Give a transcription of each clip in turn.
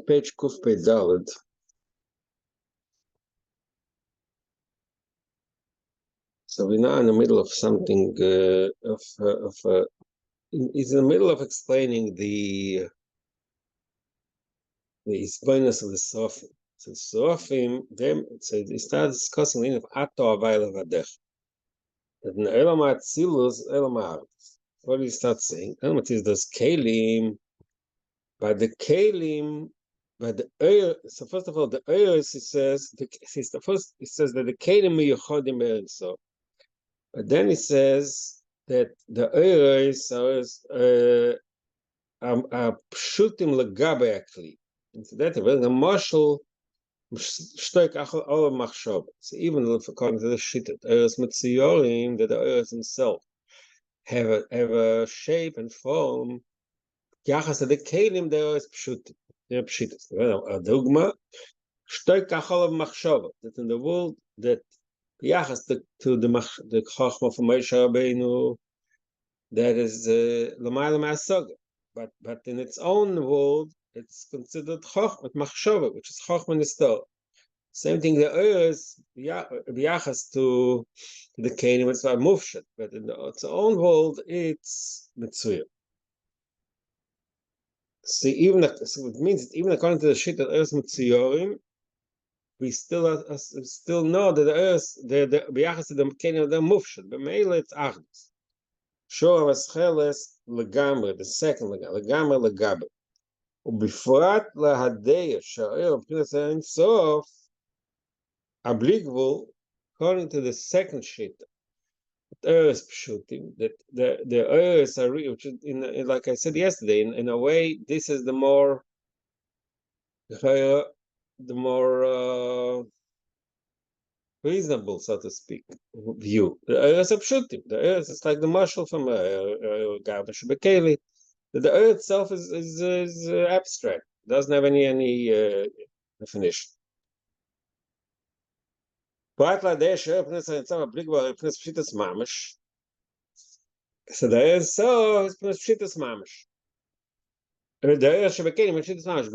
page Kuf Pei Daled. So we're now in the middle of something he's in the middle of explaining the isbonus of the Sofim. So Sofim, so he starts discussing the meaning of Ato Avayla Vadech. That in Elam Atzilus, Elam Haaretz. What he starts saying, Elam Atzilus does Kelim, by the Kelim, by the Eir. So first of all, the Eiros, he says that the Kelim Miyochodim Eretz. So, but then he says that the Eiros are pshutim legabe akli. And so that the marshal shtoik all of machshov. So even according to the shittat, Eiros Mitziyorim, that the Eiros himself have a shape and form. Yachas the kelim there is pshutim. They're pshitas. A dogma shtoik all of machshov. That in the world that yachas to the chachma from Moshe Rabbeinu, that is l'mayla ma'asaga. But in its own world, it's considered chachma machshava, which is chachma nistar. Same thing. The is biyachas to the kelim, it's not mufshat, but in its own world, it's mitzuyah. See, so it means that even according to the shit that earth mitziyorim, we still know that the earth, the biyachas to the kelim, they're mufshat. But mainly it's achdus. Shor Ascheles legamre, the second legamre legabe. ובפרט להדיה שהאיר מבחינת אין סוף, הבלי according to the second sheet, the air is pshutim, that the air is a real, which is like I said yesterday, in a way, this is the more reasonable, so to speak, view. The air is a pshutim. The air is like the marshal from garbage bekeli. The earth itself is abstract. It doesn't have any definition. So the earth so is pshitas mamish. The earth shebekeilim is pshitas mamish.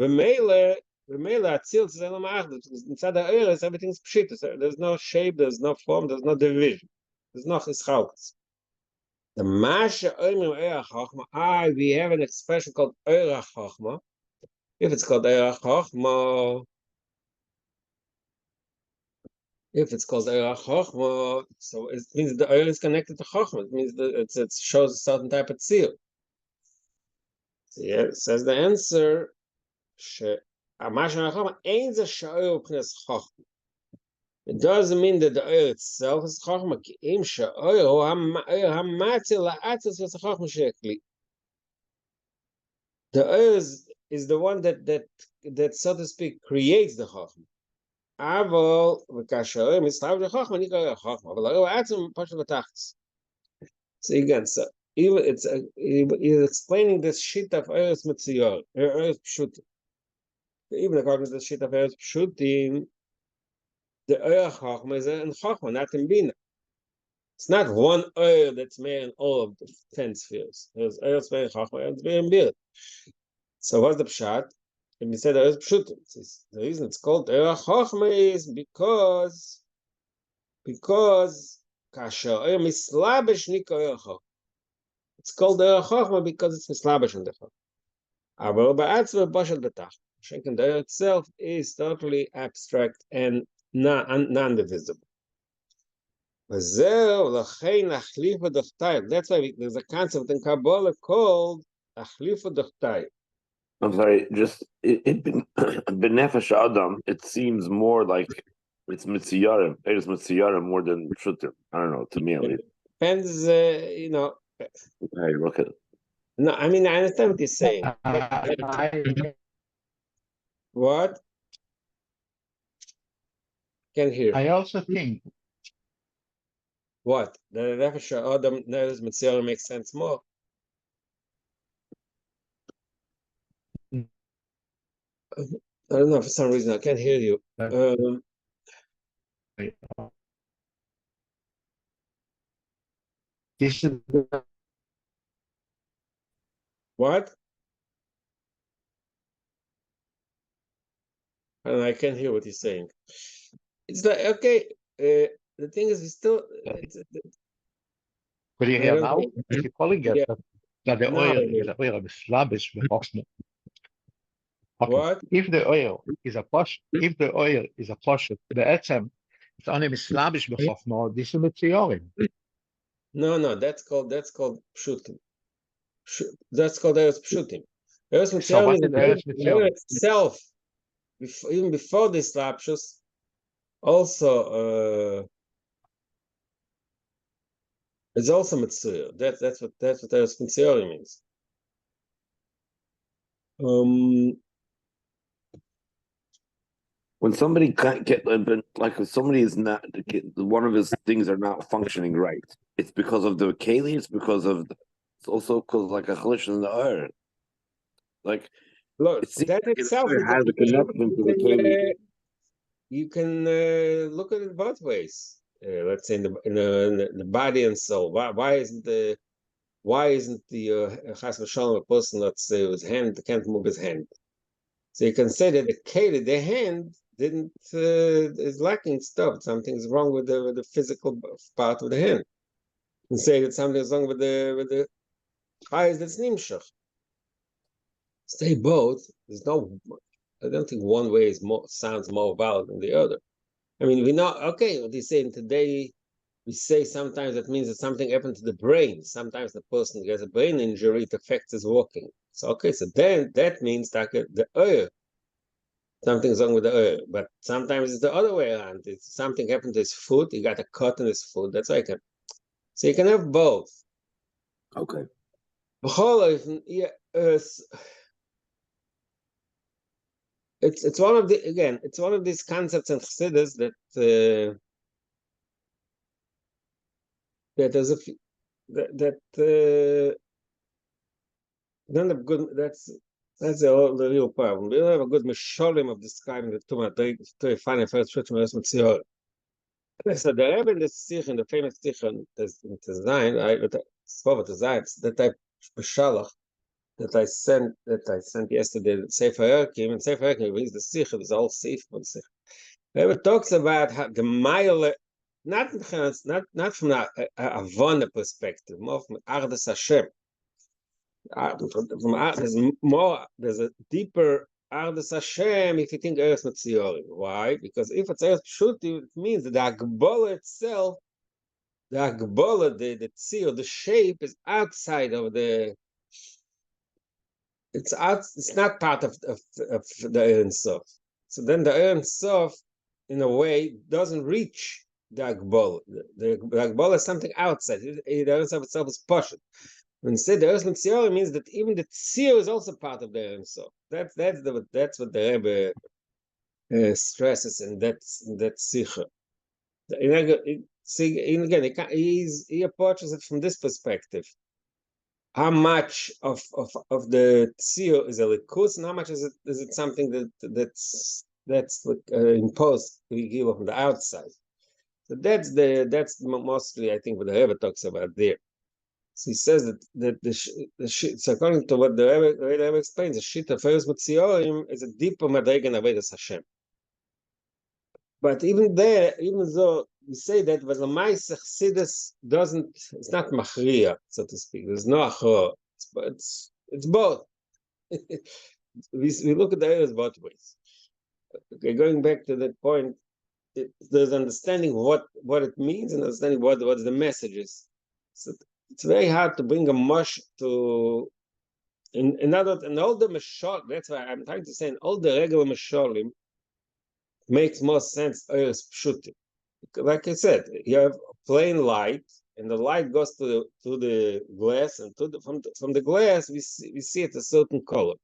B'meila atzilus is elam achdus. Inside the earth, everything's pshitas. There's no shape, there's no form, there's no division. There's no chischalkus. The Masha Oimim Eirach Chochma, we have an expression called Eirach Chochma. If it's called Eirach Chochma, so it means the Eir is connected to Chochma. It means that it shows a certain type of tzil. So yeah, it says the answer, Masha Chochma ain't the Sha'ir P'nes Chochma. It doesn't mean that the Eir itself is Chochma. Im Sha'ir ha'matzil la'atzis v'es Chochma she'ekli. The Eir is the one that so to speak creates the Chochma. Aval v'kasher mistav the Chochma nikar Chochma. But the atzim pashut v'tachas. So again, so even he's explaining this shit of Eretz Mitziyor, Eretz Pshutim. Even according to the shit of Eretz Pshutim, the Eretz Chochma is in Chochma, not in Bina. It's not one Eretz that's made in all of the 10 spheres. There's Eretz made in Chochma, Eretz made in Bina. So what's the pshat? And we said Eretz Pshutim. The reason it's called Eretz Chochma is because kasher Eretz mislabesh nikar Eretz Chochma. It's called Eretz Chochma because it's mislabesh on the Chochma. Aber ba'atzma bashal betach. Shenken the Eretz itself is totally abstract and non-divisible. That's why there's a concept in Kabbalah called achlifa d'chtayv. I'm sorry, just benefesh Adam, it seems more like it's mitziyarim, Eretz mitziyarim more than pshutim. I don't know, to me at least. Depends, Hey, look at it. No, I mean, I understand what you're saying. What? Can't hear. I also think. What? The Nefesh Adam Eretz mitziyarim makes sense more. I don't know, for some reason I can't hear you. This is What? And I can't hear what he's saying. It's like, okay, the thing is, we still. Will you I hear don't now? know. If you're calling it Yeah. that the Now, oil is a oil of slavish bechosno. Okay. what? If the oil is a posh, if the oil is a posh, בעצם, it's only slavish bechosno, this is Mitziyorim. No, that's called pshutim. That's called eretz pshutim. Eretz So what Mitziyorim is is the Eretz the Mitziyorim? itself. Even before this lapsus, also it's also Mitzuyah. That's what Eretz Mitziyorim means. When somebody can't get like if somebody is not one of his things are not functioning right, it's because of the keli. It's also because like a chalish in the iron. Like Look, it seems that like itself it is has a connection to the keli. you can look at it both ways. Let's say in the body and soul. Why isn't the chas v'shalom a person, let's say, whose hand can't move his hand? So you can say that the keli, the hand, didn't is lacking stuff. Something's wrong with the physical part of the hand. And say that something is wrong with the eyes that's nimshach. Say both. There's no. I don't think one way sounds more valid than the other. I mean, we know. Okay, what he's saying today. We say sometimes that means that something happened to the brain. Sometimes the person gets a brain injury, it affects his walking. So okay, so then that means that the oil, something's wrong with the oil. But sometimes it's the other way around. It's something happened to his foot, he got a cut in his foot. That's why I can. So you can have both. Okay. It's one of it's one of these concepts in Chassidus that there's a don't have good. That's the real problem. We don't have a good misholim of describing the Tumah to find a first church with Mitzior. So the Rebbe in the Sikh, in the famous Sikh in Zayin, that type Beshalach that I sent yesterday, Sefer Erkim, and Sefer Erkim reads the Sikh. There's all Sefer for the Sikh. The Rebbe talks about how the mile, not from a Avona perspective, more from Ardas Hashem. There's a deeper Ardas Hashem if you think Eretz Mitziyorim. Why? Because if it's Eretz Pshutim, it means that the Agbola itself, the Agbola, the tzir, the shape is outside of the. It's not part of the Ein Sof. So then the Ein Sof, in a way, doesn't reach the Agbola. The Agbola is something outside. The Ein Sof itself is Pashut. Instead, the Eretz Mitziyorim means that even the tzir is also part of the Ein Sof. That's what the Rebbe stresses in that sikha. Again, he approaches it from this perspective. How much of the tzir is a likus, and how much is it something that's imposed from the outside? So that's mostly, I think, what the Rebbe talks about there. So he says that so according to what the Rebbe explains, the shit of Eretz Mitziyorim is a deeper madrega in Avodas Hashem. But even though we say that, but the Ma'aseh Chassidus it's not machriya, so to speak. There's no achor. It's both. we look at the areas both ways. Okay, going back to that point, there's understanding what it means and understanding what the message is. So it's very hard to bring a mush to in all the mashal. That's why I'm trying to say in all the regular mashalim makes more sense as pshutim. Like I said, you have plain light, and the light goes to the glass, and from the glass we see it a certain color.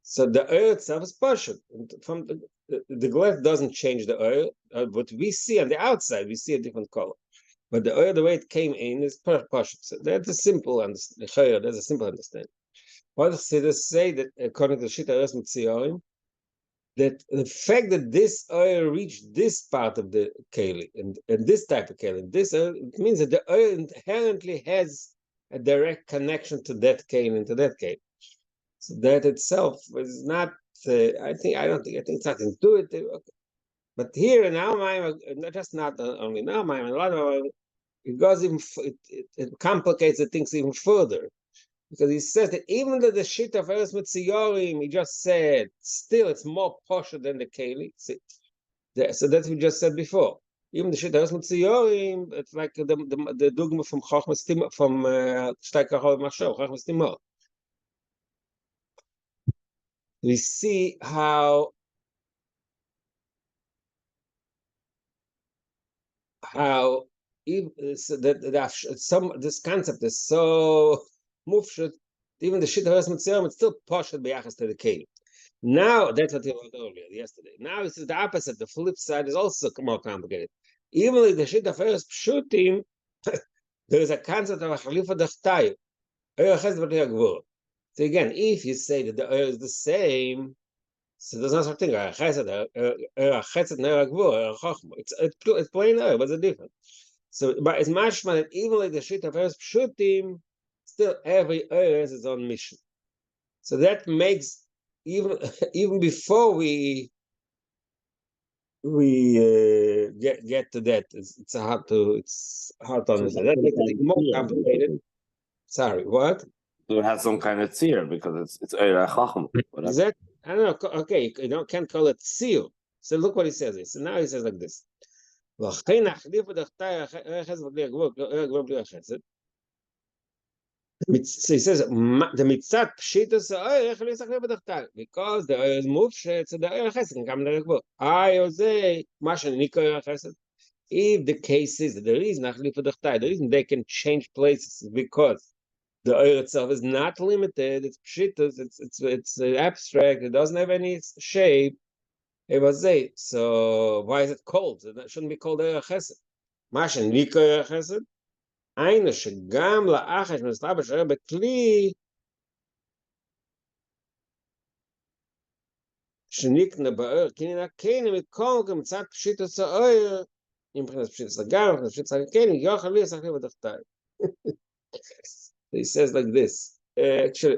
So the oil itself is pashut. From the glass doesn't change the oil, but we see on the outside we see a different color. But the oil, the way it came in, is pashut. So that's a simple understanding. That's a simple understanding. What does it say that according to Shita Eretz Mitziyorim, that the fact that this oil reached this part of the keli and this type of keli, it means that the oil inherently has a direct connection to that keli and to that keli. So that itself is not I think it's nothing to do with it. Okay. But here in our mind, not only in our mind, a lot of it goes even it complicates the things even further, because he says that even though the shit of Eretz Mitziyorim, he just said, still it's more posher than the Keli. So that's what we just said before. Even the shit of Eretz Mitziyorim, it's like the dogma from Chochmas Timor, from Shteikach Machshov, Chochmas Timor. We see how this concept is so mufshut. Even the shit of Eretz Mitziyorim, it's still posher b'yachas to the Keli. Now, that's what he wrote earlier, yesterday. Now it's the opposite. The flip side is also more complicated. Even if the shit of Eretz Pshutim, there is a concept of a Khalifa Dachtayim. So again, if you say that the Eretz is the same, so there's no such thing. It's plain Eretz. What's the difference? So, but it's mashma that even like the shit of Eretz Pshutim, still every Eretz is on mission. So that makes even before we get to that, it's hard to understand. That makes it more complicated. Sorry, what? So it has some kind of tzir because it's Eira Chacham. Is that? I don't know. Okay, you can't call it seal. So look what he says. So now he says like this. So he says the mitzat pshitas because the oil is mufshet, so the oil chesed can come to the I say mashan nikoy chesed. If the case is that there is nachli for the reason they can change places is because the oil itself is not limited. It's pshitas. It's abstract. It doesn't have any shape. It was say so. Why is it called? It shouldn't be called oil chesed. Mashan nikoy chesed. eine שגם לאחש מסתבר שהיה בכלי שנקנה באור, כי נקנה מכל כמצד פשיט הסעור, מבחינת פשיט הסגר, מבחינת פשיט הסגר, יוכל לי לסחליף בתחתיו. He says like this. Actually,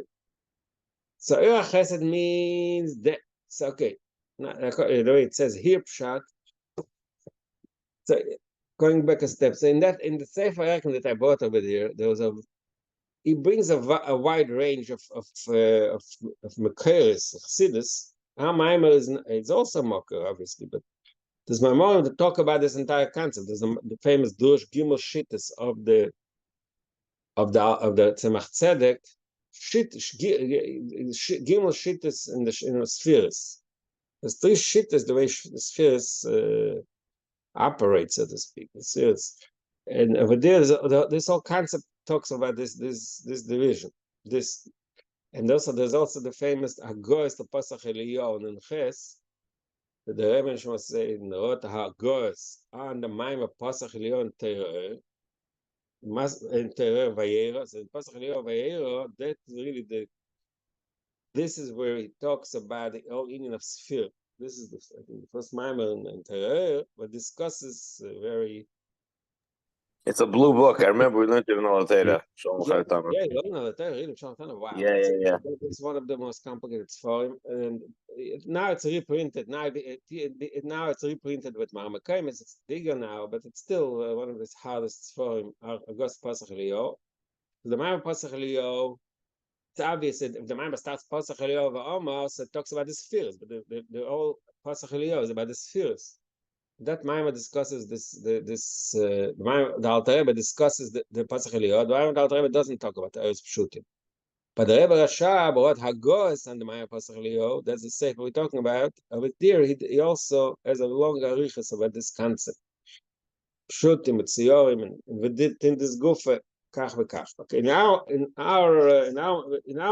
Sa'ir Chesed means that. So, okay. The way it says here, Pshat. So, going back a step. So, in the Sefer Erekim that I bought over there, he brings a wide range of Makeres, Chassidus. Our Maimer is also Mocker, obviously, but there's my mom to talk about this entire concept. There's the famous Dush Gimel Shittas of the Tzemach Tzedek, Gimel Shittas in the spheres. There's three shittas the way the spheres operate, so to speak. The spheres, and over there, this whole concept talks about this division. This, and also there's also the famous Hagoyes the Pasach Eliyahu and Ches. The Rebbe was saying the Rot Hagoyes on the Maim of Pasach Eliyahu and Tereh. And Tereh Vayera. So in Pasach Eliyahu Vayera, that's really this is where he talks about the whole union of sphere. This is I think the first Maimer in Tereh, but discusses very. It's a blue book. I remember we learned it in all the Yeah, you learn all the Torah, really. Wow. Yeah. It's one of the most complicated for him, and now it's reprinted. Now it's reprinted with Marmakayim. It's bigger now, but it's still one of his hardest for him. August Pasach Eliyahu. The Maimer Pasach Eliyahu. It's obvious that if the Maimer starts Pasach Eliyahu Amos, it talks about the spheres, but the whole Pasach Eliyahu is about the spheres. That Maimer discusses the Alter Rebbe discusses the Pasach Eliyahu. The Alter Rebbe doesn't talk about the Eretz Pshutim. But the Rebbe Rasha brought Hagos and the Maimer Pasach Eliyahu. That's the sefer we're talking about. With there, he also has a long arichas about this concept. Pshutim, Tziorim, and we did in this gufa kach v'kach. Okay, now in our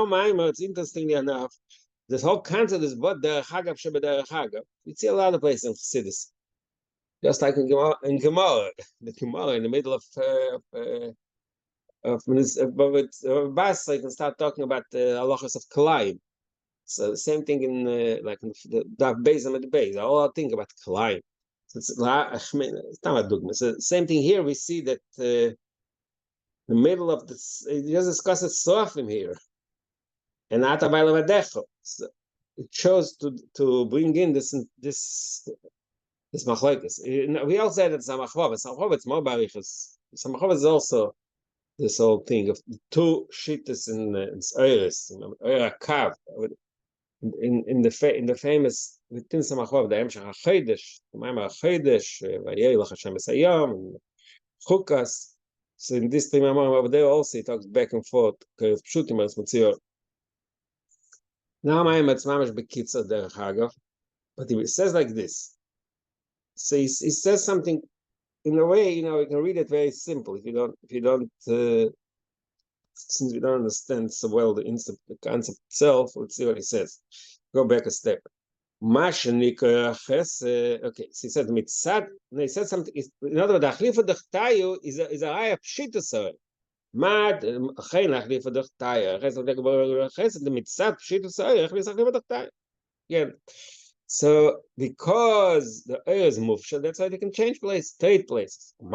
Maimer, it's interestingly enough, this whole concept is what derech hagav shebederech hagav. We see a lot of places in Chassidus. Just like in Gemara, the Gemara in the middle of Bas, you can start talking about the halachas of Kalayim. So the same thing in like in the Beis and the Beis. I all think about Kalayim. So it's not a dogma. So same thing here. We see that the middle of this. He just discusses Sofim here, and Atabayla Vadecho. it chose to bring in this machlokes. We all said it's a machloves. It's more barichas. Samachov is also this whole thing of the two shittas in Eiris, Kav, in the famous within Samachov, the Emshach HaChedesh, the Maimar HaChedesh, Vayelach Hashem Esayam, Chukas. So in this thing, over there also he talks back and forth, because Pshutim as Matzior. Now Maimar it's Mamash Bekitza Derech Hagav, but he says like this. So he says something in a way, you can read it very simple. If you don't, since we don't understand so well the concept itself, let's see what he says. Go back a step. Okay, so he said mitzad. No, he said something. In other words, the achlifa d'chtayu is a raya pshitusa. Mad achein achlifa d'chtayu. The mitzad pshitusa. Achlifa d'chtayu. Again. So because the air is mufshel, that's why they can change place, trade places. So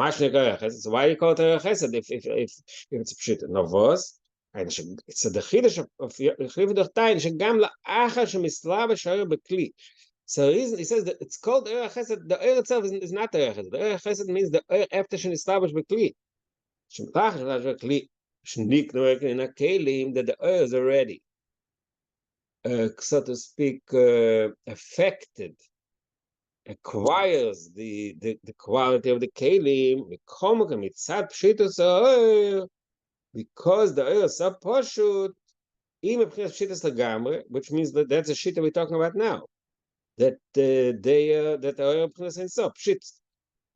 why do you call it a chesed if it's a pshit? No was. It's a dechidish of chliv d'chtayin shegam la'achar shemislava shayur bekli. So the reason he says that it's called air chesed. The air itself is not air chesed. The air chesed means the air after shemislava bekli. Shemlach shemislava bekli shnik no in a kelim that the air is already. So to speak, affected, acquires the quality of the kelim, because the oil is so pashut, which means that that's a shita we're talking about now. That the oil is so pshit.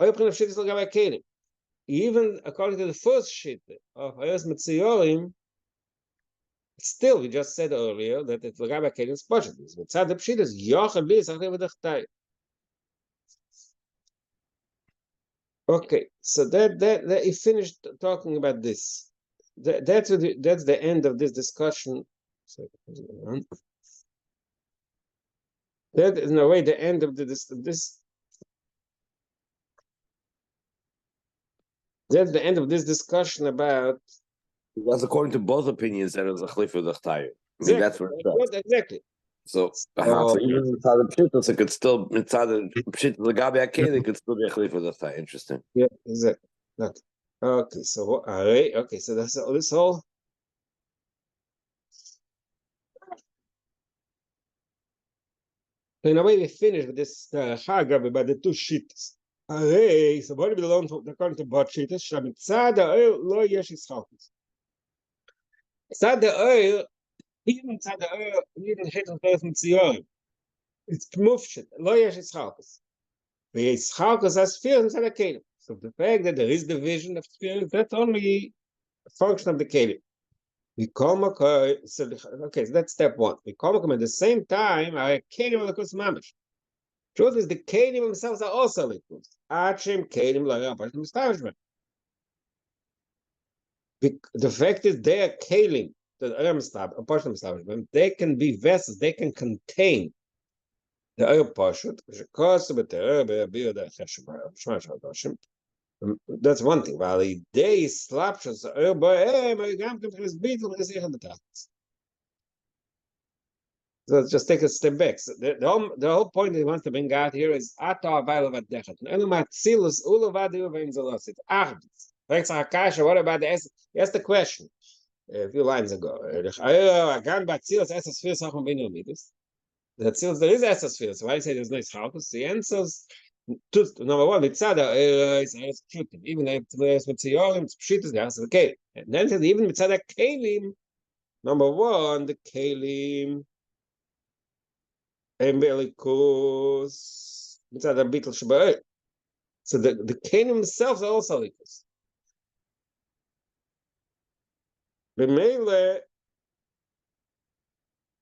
Oil pshit is like kelim. Even according to the first shita of Oyos Metziyorim, still, we just said earlier that it's Lagaba Kelim Spashit. Mitzad the Pshit is Yochel Blis Achlev D'chtai. Okay, so that he finished talking about this. That's the end of this discussion. That is in a way the end of this. That's the end of this discussion about. That's according to both opinions that it was a chlifa d'chtayu. I mean, that's what it says. Exactly. So even inside the pshitas, it could still inside the pshitas the gabi akeli, it could still be a chlifa d'chtayu. Interesting. Yeah, exactly. Okay, so okay, so that's all. This whole. So in a way, we finished with this hagab about the two sheets. So what we learned according to both sheets? Shamitzad lo yesh ischalkus. Inside the oil, even inside the oil, even hitting person tzion. It's mufshit. Lo yesh ischalkus. The ischalkus has fear inside the kelim. So the fact that there is division of spirit, that's only a function of the kelim. We come okay, so that's step one. We come at the same time, our kelim lakus mamish. Truth is, the kelim themselves are also likus. Achim kelim la'yapashim establishment. The fact is, they are kelim. They can be vessels, they can contain the oil pashut, that's one thing. So let's just take a step back. So the whole point that he wants to bring out here is what about the essence? He asked the question a few lines ago. That seals there is Esas so why say there's no Ischalkus? The answers number one, Mitzada is Pshutim. Even if it's Mitziyorim, it's Pshitas, the answer is okay. And then even Mitzada Kelim, number one, the Kelim Embelikus Mitzada Bitl Shabbat. So the Kelim themselves are also likus. The Mele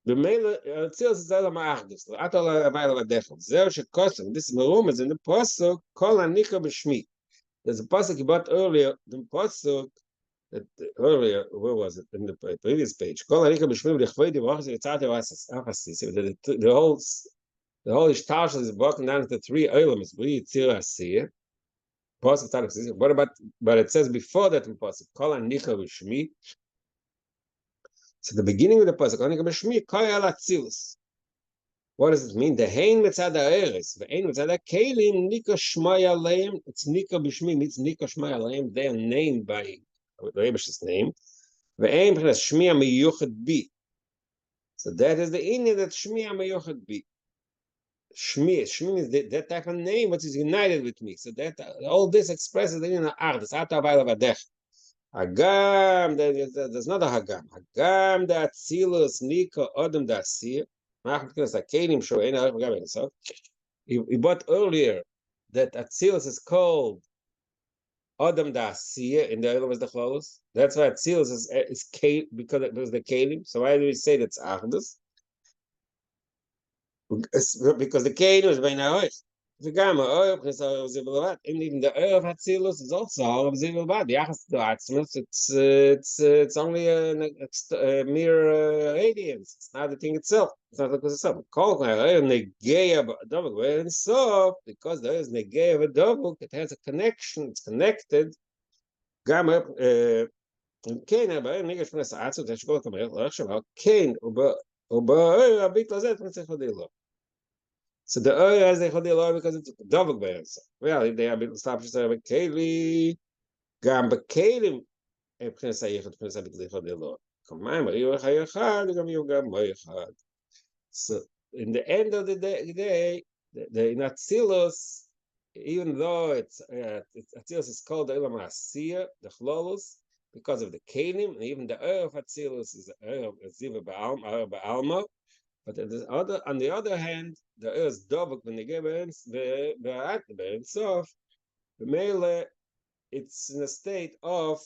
Tzil is Zela Ma'achdus. Atol Amayla Vadechel. Zer Shekosem. This is Merum is in the Pasuk. Kol Anika B'Shmi. There's a Pasuk you bought earlier. The Pasuk that earlier, where was it in the previous page? Kol Anika B'Shmi V'Lechvei Divochas Yitzate Achasi. The whole Ishtash is broken down into three elements. Bri Yitzir Asiyah. Pasuk Tzadok. What about? But it says before that in Pasuk. Kol Anika B'Shmi. So the beginning of the pasuk, What does it mean? The hein mitzad ha'eres, ve'ein mitzad ha'kelim, nika shmai aleim, it's nika b'shmi, means nika shmai aleim, they are named by the Rebbe's name, ve'ein b'chinas shmi ha'miyuchet bi. So that is the Indian that shmi ha'miyuchet bi. Shmi means that type of name which is united with me. So that all this expresses the Indian ardus, ata vayla vadech. Hagam, there's not a Hagam. Hagam da Atzilus Nika Odom da Asir. He bought earlier that Atzilus is called Odom da Asir in the other was the clothes. That's why Atzilus is because it was the Kalim. So why do we say that's Achdus? Because the Kalim is by Naoich. Even the Earth Hatzilus is also all of Zivilbad. The Achas to Atzmus, it's only a mere radiance. It's not the thing itself. It's not because itself. Because there is Negei of a Dovuk, it has a connection, it's connected. Gamma Kain, aber nicht von das Arzt, das Schule kommt, aber Kain, aber a bit lazet von sich hodilo. So the oil as they hodilo because it's double bands. Well, they are bit stop to say Kaylee, Gamba Kalim, and Prince Ayah, Prince Abit hodilo. Come on, you So in the end of the day, the Natsilos, even though it's Atzilus is called the Ilam Asiyah, the Chlolus, because of the Kalim, and even the of Atzilus is of Ziva Ba'alma. But on the other hand, the is Dovuk when they give the Sof, the Mele, it's in a state of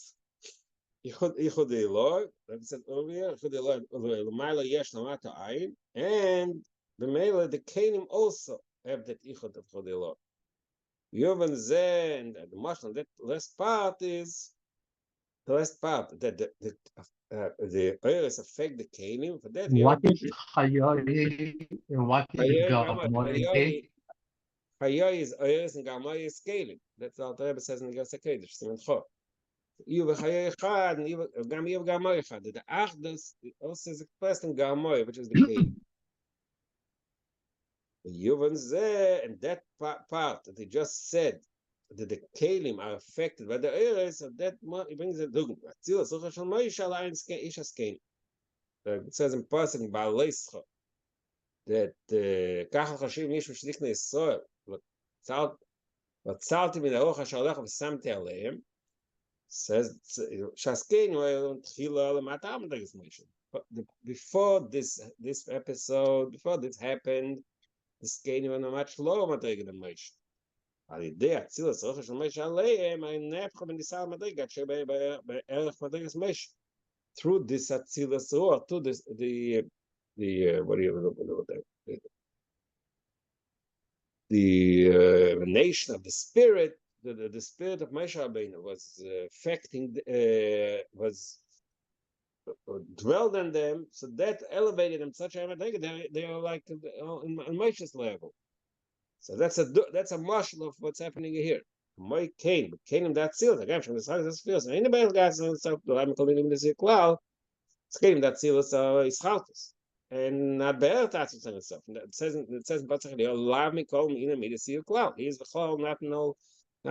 Ichud Elor, like I said earlier, Ichud Elor, L'mayla Yesh Lamata Ayin, and the Mele, the Kalim also have that Ichud of Ichud Elor. Yovan Zeh, and the Mashal, that last part is the last part that the oils affect the kalim. For that, what is Chayoi and what is Gamoi? Chayoi is oils and Gamoi is kalim. That's all the Rebbe says in the Gersa Kodesh. Siman Cho. You have Chayoi Chad and you have Gamoi Chad. The Achdus also is expressed in Gamoi, which is the kalim. Yovan Zeh, and that part that he just said, that the kalim are affected by the oils, of that it brings a dugma. It says in passing by Leischa that Kachal Chashiv Nishu Shlikne Yisrael, what Saltim in the Rocha Shalach of Samti Aleim, says Shaskein Tchila Matam Moshe. Before this episode, before this happened, the Skein were much lower Madrigan than Moshe. על ידי אצילוס רוחה של משה עליהם, הנפחו בניסה מדרגת שבערך מדרגת משה. Through this atzilus ruach, to this the what do you know the nation of the spirit, the spirit of Moshe Rabbeinu was affecting, was dwelled on them, so that elevated them such a they are like on Moshe's level. So that's a marshal of what's happening here. My Cain, Cain that seal again from the side of this field. Anybody guys so I'm calling him this cloud. It's Cain that seal is Haltus. And not better that's itself. It says but allow me call me in a media see cloud. He is the whole not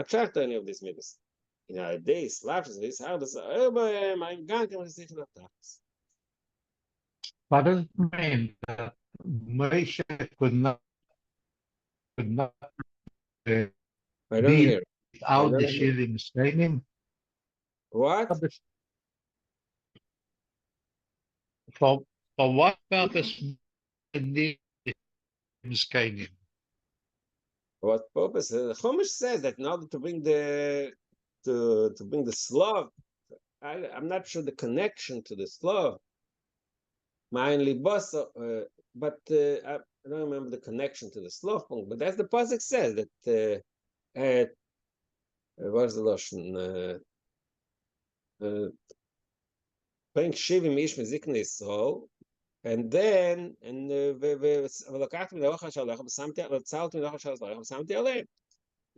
tracked any of these midas. You know, they slaps this how does I'm going to see the attacks. What does it mean that Moshe could not I don't be hear. without the Shirim Skenim? What? For what purpose did the Skenim? What purpose? The Chumash says that in order to bring the Slav, I'm not sure the connection to the Slav. Mainly boss, but I don't remember the connection to the Slav point. But as the pasuk says that what's the lashon? Bring shivim ish mezikne Yisrael, and then the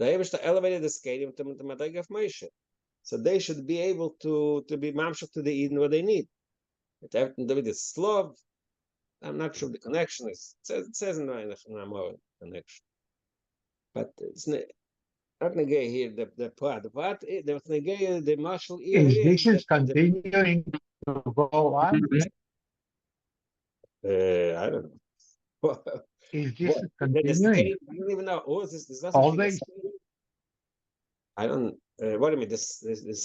Eibishter elevated the skating to Madrega of Moshe. So they should be able to be mamshach to the Eden what they need. It happened to be the Slav. I'm not sure the connection is. It says in the connection, but it's not negay here. The part, the negay, the marshal here Is this is continuing to go on? I don't know. Is this The continuing? state, I don't even know. Oh, this doesn't Always? I don't. What do you mean? The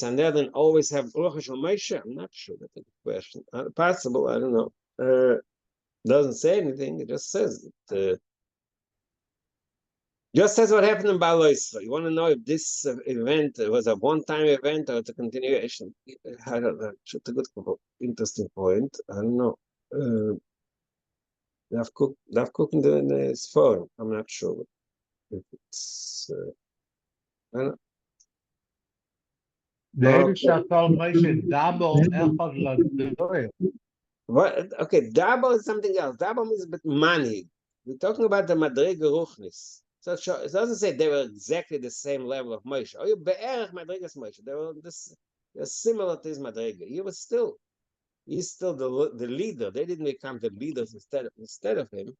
Sanhedrin always have Ruach Moshe? I'm not sure. That's a good question. Possible. I don't know. Doesn't say anything. It just says it. Just says what happened in Baal Yisrael. You want to know if this event was a one-time event or it's a continuation? I don't know. It's a good, interesting point. I don't know. I've cooked in the phone. I'm not sure if it's. I don't know. The Elisha told Moshe, double echad l'doel. What? Okay, Dabo is something else. Dabo means but money. We're talking about the Madrega Ruchnis. So it doesn't say they were exactly the same level of Moshe. Oh, you be'erach Madregas Moshe. They were they're similar to his Madrega. He's still the leader. They didn't become the leaders instead of him.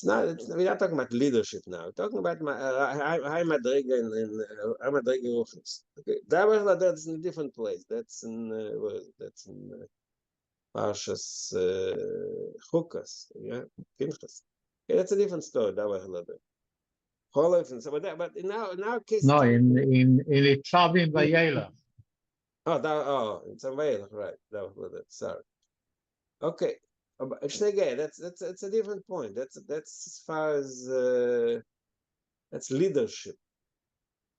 We're not talking about leadership now. We're talking about high Madrega and high Madrega Ruchnis. Okay, that's in a different place. That's in Parshas Chukas, yeah, Pinchas. Okay, that's a different story. That was a little bit. And so, but in our case, No, in Itzavim Vayela. in some way, right? That was a little bit. Sorry. Okay, that's a different point. That's as far as that's leadership.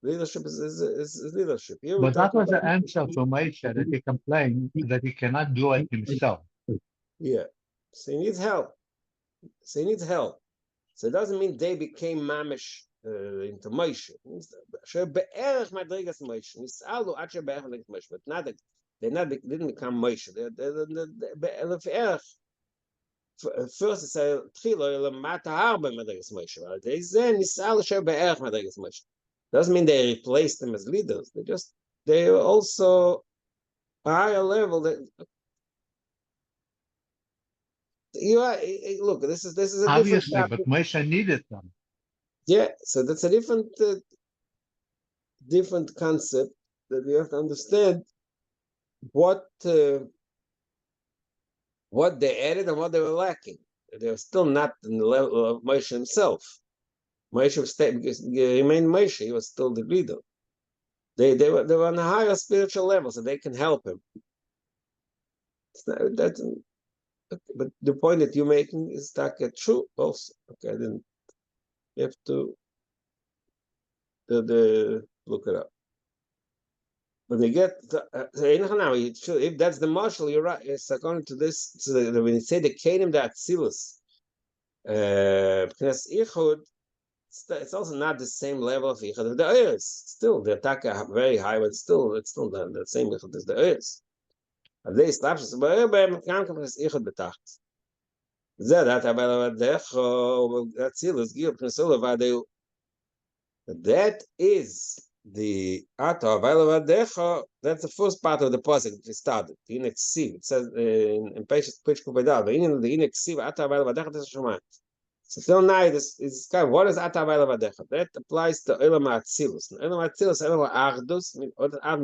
Leadership is leadership. Here But that was the answer to Moshe that he complained that he cannot do it himself. Yeah, so he needs help. So it doesn't mean they became mamish into Moshe. Be'erach madrigas Moshe. Nisalu ad shebe'erach madrigas Moshe. But not that didn't become Moshe. Be'erach. First, it's a tchilo lemata harba madrigas Moshe. They say nisalu shebe'erach madrigas Moshe. Doesn't mean they replaced them as leaders. They were also a higher level. Look. This is a Obviously, different but Moshe needed them. Yeah, so that's a different concept that we have to understand what they added and what they were lacking. They were still not in the level of Moshe himself. Moshe remained Moshe. He was still the leader. They were on a higher spiritual level, so they can help him. But the point that you're making is true also. Okay, then you have to look it up. But they get if that's the marshal, you're right. It's according to this. When you say the Kedim the Atzilus, because Ichud, it's also not the same level of Ichud of the Eretz. Still, the attack are very high, but it's still not the same Ichud as the Eretz. They slapshus, but Ichud betacht. That Atzilus give Knesula Vadeu. That is the Ata Availavaddecha. That's the first part of the pasuk that we started. The Inexiv. It says in page Kubedal. The Inexiv Ata Availavaddecha. That's Shemayim. So till now, this is kind of what is Ata Availavaddecha? That applies to Elam Atzilus. Elam Atzilus, Elam Achdus,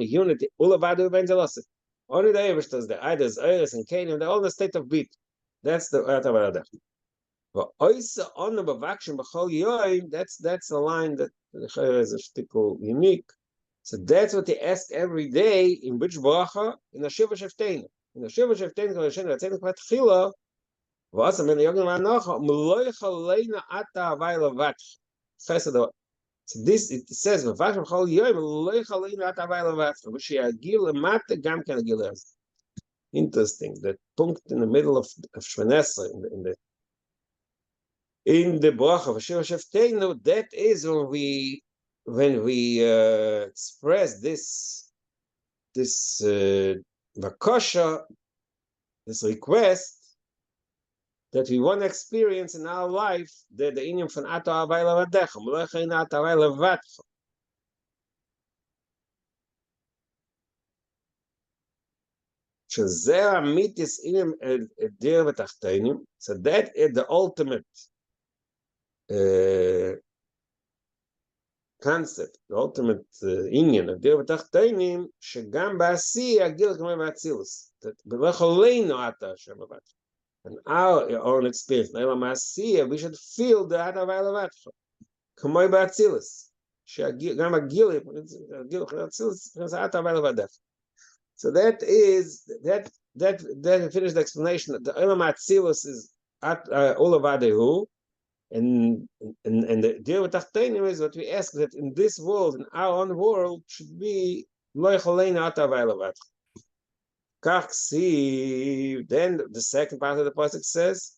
unity. Ulavadu Evangelosis. Only the Eivish does that. Either Eris and Canaan. They're all in the state of beat. That's the Ata Availavaddecha. But also on the Bavakshim B'chol Yoim, that's a line that the Chayr is a shtickle unique. So that's what they ask every day in which bracha? In the Shiva Sheftein. In the Shiva Sheftein, when Hashem Ratzenu Kvat Chila, was a million Yogin Lanocha, Mloicha Leina Ata Avayla Vatch. So this, it says, Bavakshim B'chol Yoim, Mloicha Leina Ata Avayla Vatch, which Yagil Mata Gam Kan Agil. Interesting. That punct in the middle of Shvanesra, in the bracha of Shiva Shefteinu, that is when we express this vakosha, this request that we want to experience in our life, the inyan from Ato Avayla Vadecha, Melecha in Ato Avayla Vatcha. שזה המיתיס עם דיר ותחתינים, so that is the ultimate concept, the ultimate עניין, הדיר ותחתינים, שגם בעשי הגיל כמו באצילוס, ולכולנו אתה השם הבת. And our own experience, we should feel the Ata Vailavatcha. כמו באצילוס, שגם הגיל באצילוס, זה Ata Vailavatcha. So that finished the explanation. The Olam Atzilus is Olavadehu, and the deal with Tachtenim is what we ask, that in this world, in our own world, should be Lo Yocholein Ata Vailavatcha. Then the second part of the pasuk says,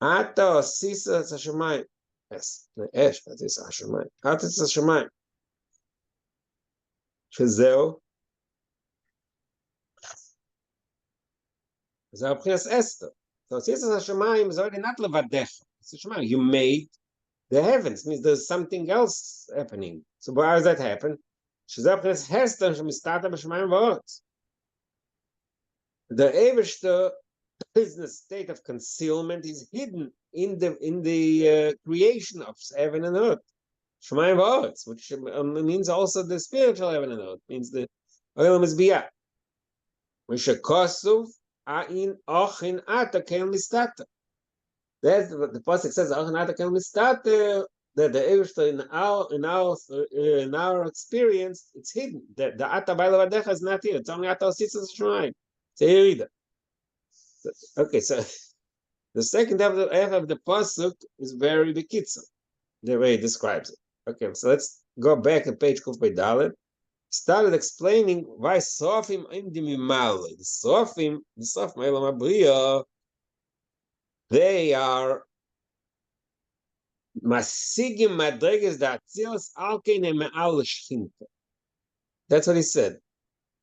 Ata Sisa Hashemayim. Yes, Esh, that is Hashemayim. Ata Sisa Hashemayim. Shezeo. Esther. So Sisa Hashemayim is already not Levadecha. You made the heavens, means there's something else happening. So why does that happen? Shezeo Esther Shemistata B'Shemayim V'Orotz. The Eiveshter is in a state of concealment, is hidden in the creation of heaven and earth. Shemayim v'Aretz, which means also the spiritual heaven and earth, means the Olam is Biyah. Mishakosuf A'in Ochin Ata Ken Listata. That's what the pasuk says. Ochin Ata Ken Listata. That the Eiveshter in our experience, it's hidden. The Ata Vailavatcha is not here. It's only Ata Ositza Shemayim. Okay, so the second half of the pasuk is very bekitzer, the way he describes it. Okay, so let's go back to page Kuf Bei Dalet. Started explaining why Sofim Imdim Imaloi. The Sofim Elam Abriya, they are Masigim Madreges Datzilus Alkein Me'al Shchinta. That's what he said.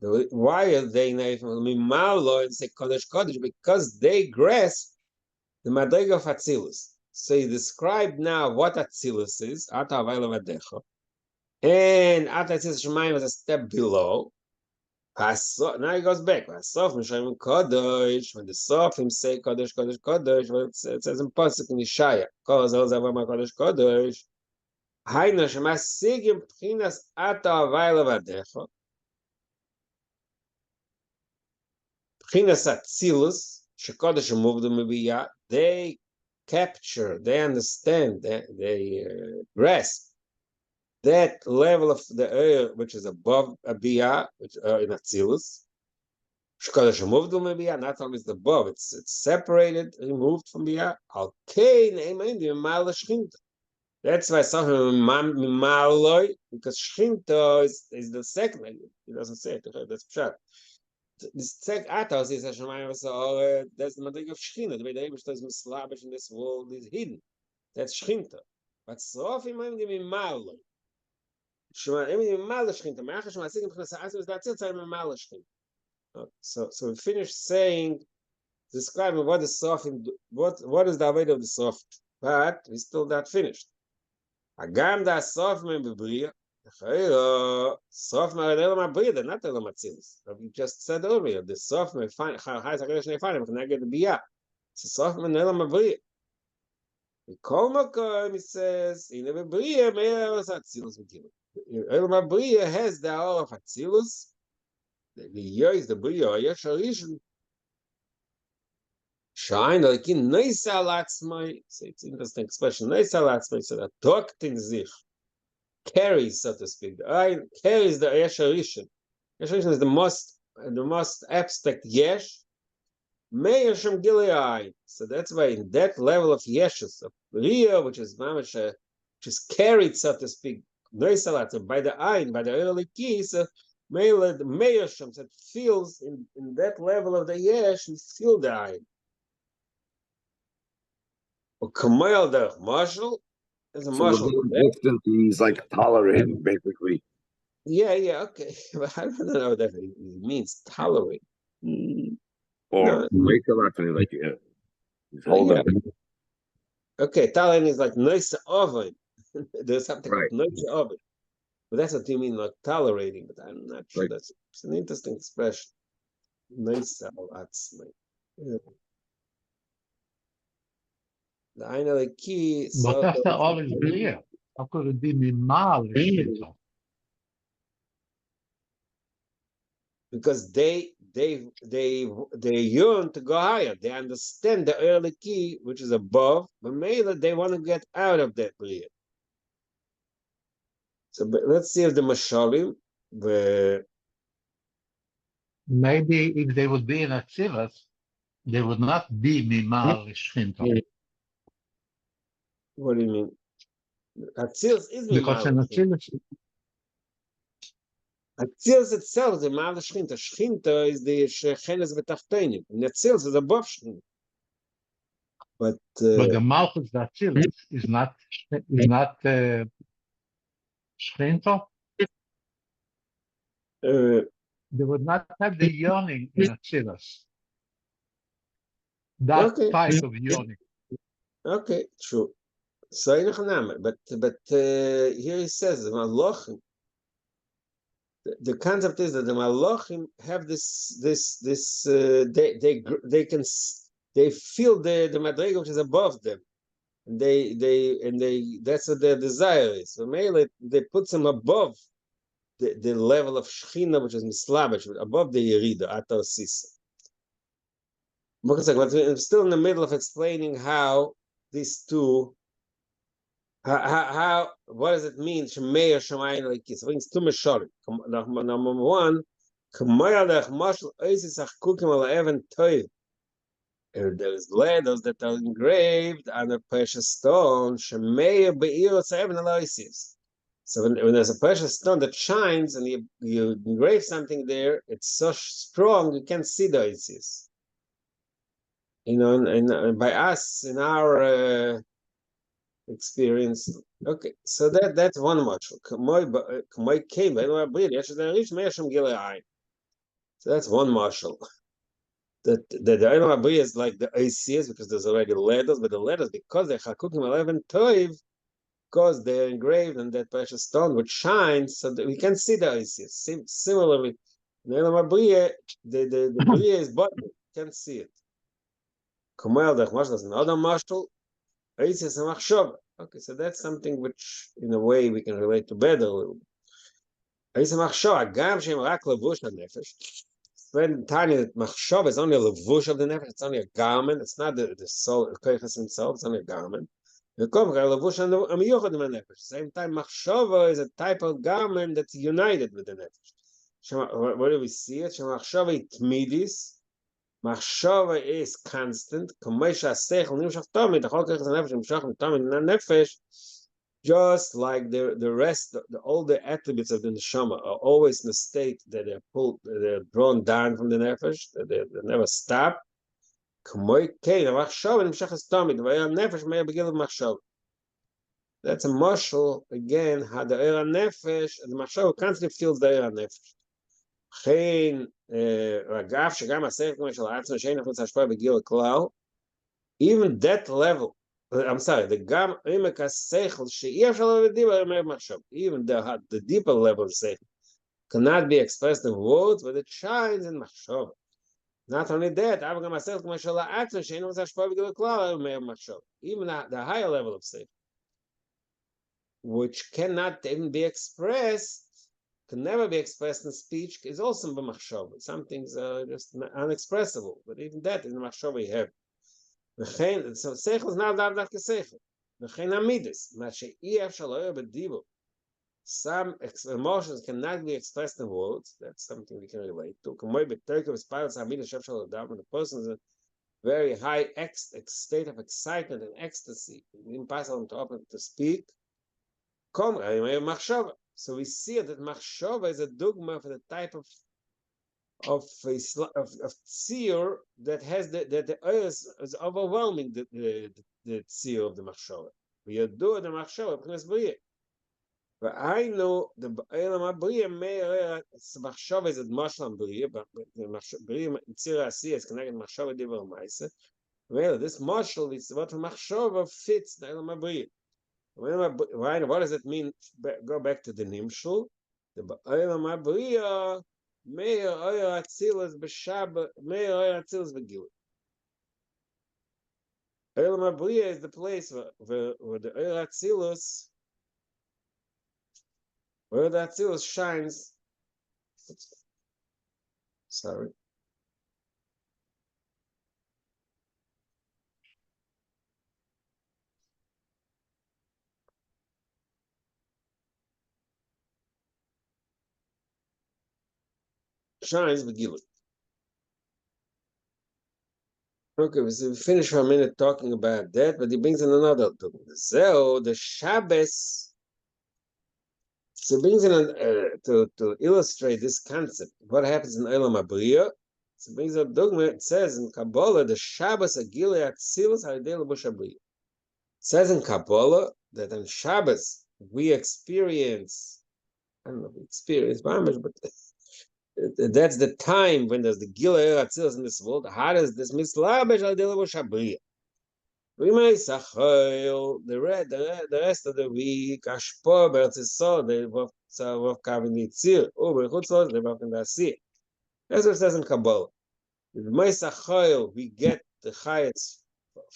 Why are they Mimalo and say Kodesh Kodesh? Because they grasp the Madrega of Atzilus. So he described now what Atzilus is, Ata Vailavatcha, and Ata Atzilus Shemayim was a step below. Now he goes back. Sof Mishayim Kodesh. When the Sofim say Kodesh Kodesh Kodesh, it says in pasuk in Yeshaya, Kol Zal Zavama Kodesh Kodesh. Hayna Shemasigim Pchinas Ata Vailavatcha. They capture, they understand, they grasp that level of the air which is above a biyah, which in Atzilus. Not only is above, it's separated, removed from biyah. That's why something because Shchinta is the second. He doesn't say it. That's pshat. This tzek atos is Hashemayim v'Sa'or. That's the madrig of Shechina. The way the Eibishter is mislabish in this world is hidden. That's Shechinta. But Sofim Imdim Imaloi. Imdim Imaloi Shechinta. Me'achash Ma'asigim P'chnas Ha'asim is Datzil Tzayim Imaloi Shechinta. So we finished saying, describing what is Sofim, what is the avodah of the Sofim. But we still not finished. Agam da Sofim B'Briya. Soft Elam Abriya, they're not Elam Atzilus. We just said earlier, the soft may find how high Hakadosh Nefanim can I get the Biyah. It's a soft Elam Abriya. The Kol Makom, he says, in Elam Abriya, Me'eros Atzilus V'Kilu. Elam Abriya has the all of Atzilus. The Biyah is the Biyah. Yesh Harishon. Shine like in Neisa Latzmai. So it's an interesting expression. Neisa Latzmai, so that talked in Zich. Carries, so to speak. The eye carries the Yesh Harishon. Yesh Harishon is the most abstract Yesh. Meir Shem Gilei Ayin. So that's why in that level of Yeshus, of Riyah, which is mamash, which is carried, so to speak, by the Ayin, by the early key, so the Meir Shem that feels in that level of the Yesh, you feel the Ayin. Or Kamayal Derech Marshal. There's a marshal. Instant, he's like tolerating, basically. Yeah, okay. But I don't know what that means. Tolerate. Or make a lot of like hold up. Okay, tolerate is like nice oven. There's something right. Like nice oven. But that's what you mean, like tolerating. But I'm not sure. Right. It's an interesting expression. Neisa al atzmai. The Ein Eliki. But after all is clear, how could it be mimal l'shchita? Because they yearn to go higher. They understand the early key, which is above, but maybe they want to get out of that bria. So let's see if the mashalim, Maybe if they would be in Atzilus, they would not be mimal l'shchita. what do you mean? Atzilus is Because in mimal. Atzilus, Atzilus itself is mimal shchinta. Shchinta is the shechenes betachtenim, and Atzilus is above shchinta. But the Malchus Atzilus is not shchinta. They would not have the yawning in Atzilus. That okay, type of yawning. okay, true. So but here he says the malachim. The concept is that the malachim have this they feel the madrega which is above them, and they that's what their desire is. So mainly they put them above the level of shechina which is mislabish, above the yerida atar sisa. But we're still in the middle of explaining how these two. How what does it mean? Shemeir Shemayin Lekis. It brings two mesharim. Number one, Kamayal Dech Mashal Oisis Achkukim Al Even Toiv. There's letters that are engraved on a precious stone. Shemeir Be'ir Even Al Oisis. So when there's a precious stone that shines and you engrave something there, it's so strong you can't see the Oisis. You know, and by us in our experience. Okay, so that's one mashal. So that's one mashal. That the Eilam Abri is like the ICS because there's already letters, but the letters because they're Chakukim 11 Toiv, because they're engraved in that precious stone which shines, so that we can see the ICS. Similarly, in Eilam Abri, the Bria is button, you can't see it. Kamal Dech Mashal is another mashal. ICS and Machshava. Okay, so that's something which, in a way, we can relate to better a little bit. When Tanya that Machshava is only a levush of the nefesh, it's only a garment. It's not the soul, the koiches himself. It's only a garment. The levush and the nefesh. Same time, Machshava is a type of garment that's united with the nefesh. Where do we see it? Machshava tmidis. Machshava is constant. Just like the rest, all the attributes of the neshama are always in the state that they're drawn down from the nefesh, that they never stop. That's a mashal again. How the era nefesh, the mashal constantly feels the era nefesh. Even that level, I'm sorry, the gam even the deeper level of seichel cannot be expressed in words, but it shines in machshava. Not only that, even the higher level of seichel, which cannot even be expressed, can never be expressed in speech, is also b'machshava. Some things are just unexpressible, but even that in the machshava we have. So seichel is not that seichel. V'chein amidus, ma she'iyaf shaloyer b'dibo. Some emotions cannot be expressed in words. That's something we can relate to. When the person is in a very high state of excitement and ecstasy, impossible to open to speak. So we see that machshava is a dogma for the type of shiur that has the earth is overwhelming the shiur of the machshava. We do the machshava because bria. But I know the bria machshava is a mashlam bria, but the bria tzira asiyah is connected machshava divrei ma'aseh. Well, this mashal is what machshava fits the elam bria. What does it mean? Go back to the nimshul. The Ba'olam HaBriya Meir Oyer Atzilus b'Shabbat, Meir Oyer Atzilus v'Gilui. Olam Abriya is the place where the Oyer Atzilus, where the Atzilus shines. Sorry. Shines v'Gilui. Okay, so we finished for a minute talking about that, but he brings in another. So the Shabbos. So he brings in to illustrate this concept. What happens in Olam Abriya? So he brings up dogma. It says in Kabbalah, the Shabbos Agilei Atzilus Haridei Lebush Abriya. It says in Kabbalah that on Shabbos we experience. I don't know if we experience Mamish, but that's the time when there's the Gilei Atzilus in this world. How does this mislabesh Haridei Lebush Abriya? The rest of the week, Ashpo, Bertzisol, the Wolf Kavinitzir, Uberchutzos, the Wolf Nasir. That's what it says in Kabbalah. With Meisachayil, we get the Chayetz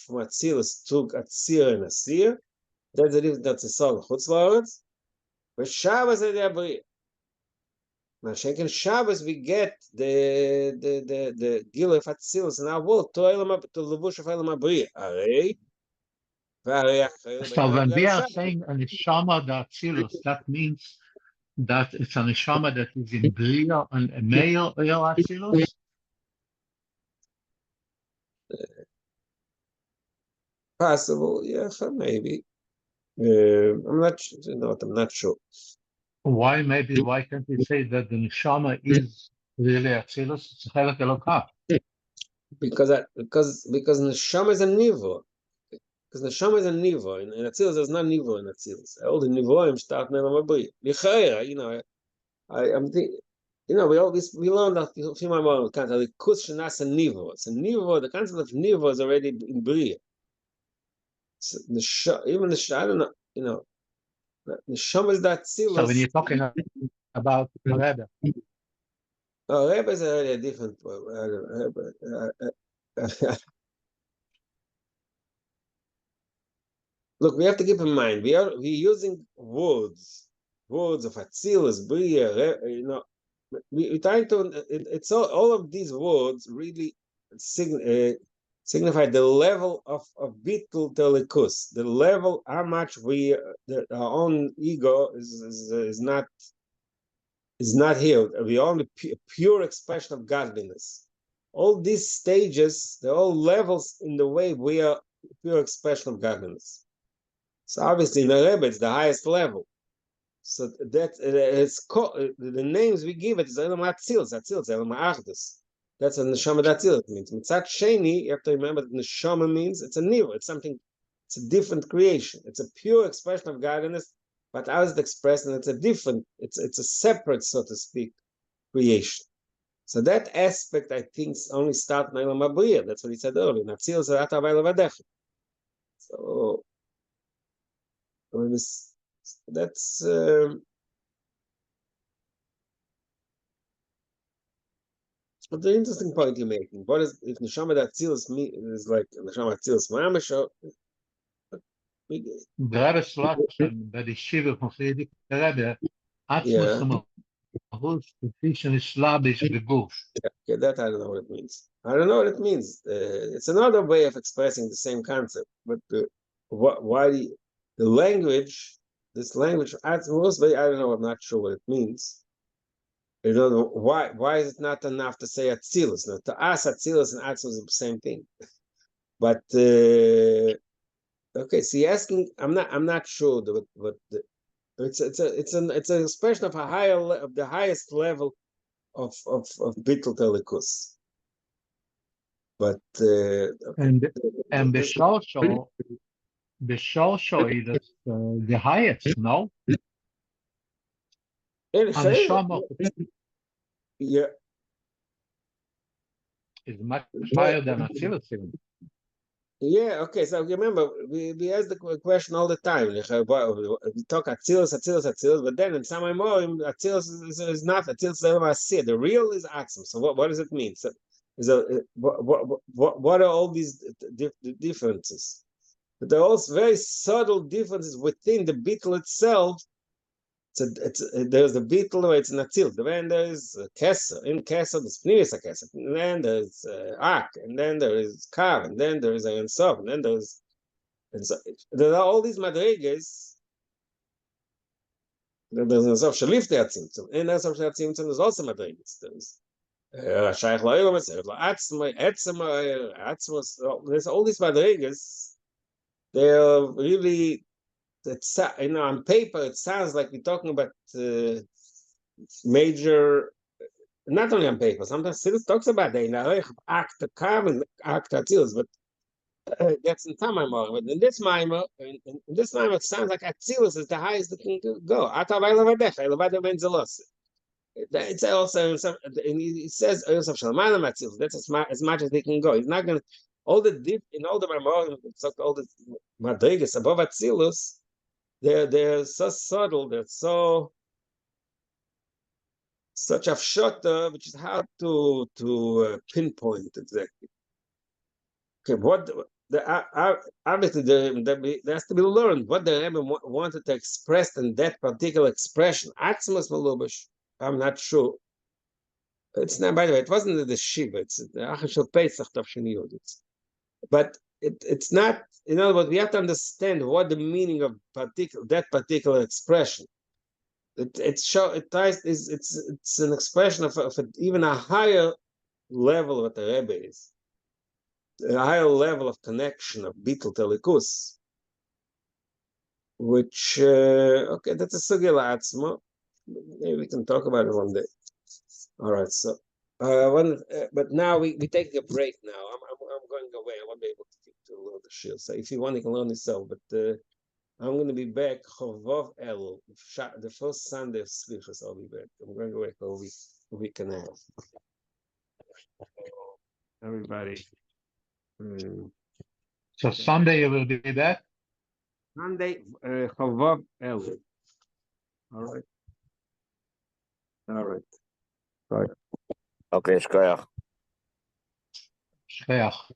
from Atzilus to Atzir and Asir. That's the difference that's a song, Chutzlaretz. But Shabbos is the Abriya. Now, Shenken Shabbos, we get the Gil of Atzilus in our world to Levush of Elam Abriya. Arei. So when we are saying a neshama da'atzilus, that means that it's a neshama that is in Bria and a Meir Oyer Atzilus. Possible, yeah, maybe. I'm not, I'm not sure. Why maybe? Why can't we say that the neshama is really Atzilus? It's a chelak Elokah. Because neshama is a nivo. Because neshama is a nivo. In Atzilus, there's not nivo in Atzilus. All the nivoim start in Elam Abriya. Lichayra, I'm thinking. We learned that a few more concept. The kus shenas a nivo. It's a nivo. The concept of nivo is already in Bria. Even the I don't know. Neshama is that Atzilus. So when you're talking about a Rebbe. Oh, Rebbe is already a different. Look, we have to keep in mind we're using words of Atzilus, Bria. We're trying to. It's all of these words really signify the level of bittul telikus, the level how much our own ego is not here. We're only pure expression of godliness. All these stages, they're all levels in the way we are pure expression of godliness. So obviously, in the Rebbe, it's the highest level. So that it's called, the names we give it is Elam Atzilus, Elam Achdus. That's what Neshama Atzilus means. Mitzat Sheni, you have to remember that Neshama means it's a nivo, it's something, it's a different creation. It's a pure expression of godliness, but how is it expressed? And it's a different, it's a separate, so to speak, creation. So that aspect, I think, only starts in Elam Abriya. That's what he said earlier. Atzilus Ata V'Elav. So that's but the interesting point you're making. What is if Neshama Atzilus is like Neshama Atzilus Mamash? The Rebbe Slotson, by the shiur from Friedrich Rebbe, Yeah. Atzmus Mahus, Petition is Slavish Beguf. Okay, that I don't know what it means. I don't know what it means. It's another way of expressing the same concept. But why the language, this language, Atzmus, I don't know. I'm not sure what it means. I don't know why is it not enough to say Atzilus? Now, to us, Atzilus and Atzilus is the same thing. But okay, so you're asking. I'm not sure. But it's an expression of the highest level of bittul telikus. But and the shosho is the highest, no? Yeah, is much higher than Atzilus even. Yeah, okay. So remember, we ask the question all the time. We talk Atzilus, but then in some Amorim, Atzilus is not Atzilus Lema'aseh. The real is Atzim. So what does it mean? So, what are all these differences? But there are also very subtle differences within the beetle itself. There's the beetle where it's an Atzilus. Then there's Kesser. In Kesser, there's Pnimis Kesser. And then there's Ak. And then there is Kav. And then there is Ein Sof. And then there's... And so, there are all these madrigas. There's Ein Sof Shalifte Atzimtzum. And Ein Sof Atzimtzum there's also madrigas. There's Shaykh La'ilom, Atzma, Etzma, Atzma. There's all these madrigas. They're really... It's, on paper, it sounds like we're talking about major, not only on paper, sometimes Siddur talks about the act the carbon, act Atzilus, but that's in some Maimor. But in this Maimor, it sounds like Atzilus is the highest that can go. It's also, and he says, that's as much as they can go. He's not going to, in all the Maimor, all the Madrigas above Atzilus, they're so subtle, they're such a shota, which is hard to pinpoint exactly. Okay, what obviously there has to be learned what the Rebbe wanted to express in that particular expression. Atzmas Malubish, I'm not sure. It's not, by the way, it wasn't the Shiva, it's the Achashel Pesach Tavshin. But it's not, in other words, we have to understand what the meaning of that particular expression. It's an expression of even a higher level of what the Rebbe is, a higher level of connection of Bitul Telikus, which okay, that's a sugya la'atzma. Maybe we can talk about it one day. All right, so but now we take a break. Now I'm going away. I won't be able to learn the shiur. So if you want, you can learn yourself. But I'm going to be back. Chovov El, the first Sunday of Slichus, I'll be back. I'm going away for a week and a half. Everybody. So Sunday you will be back? Sunday, Chovov El. All right. All right. Bye. Okay, Shkoyach. Shkoyach.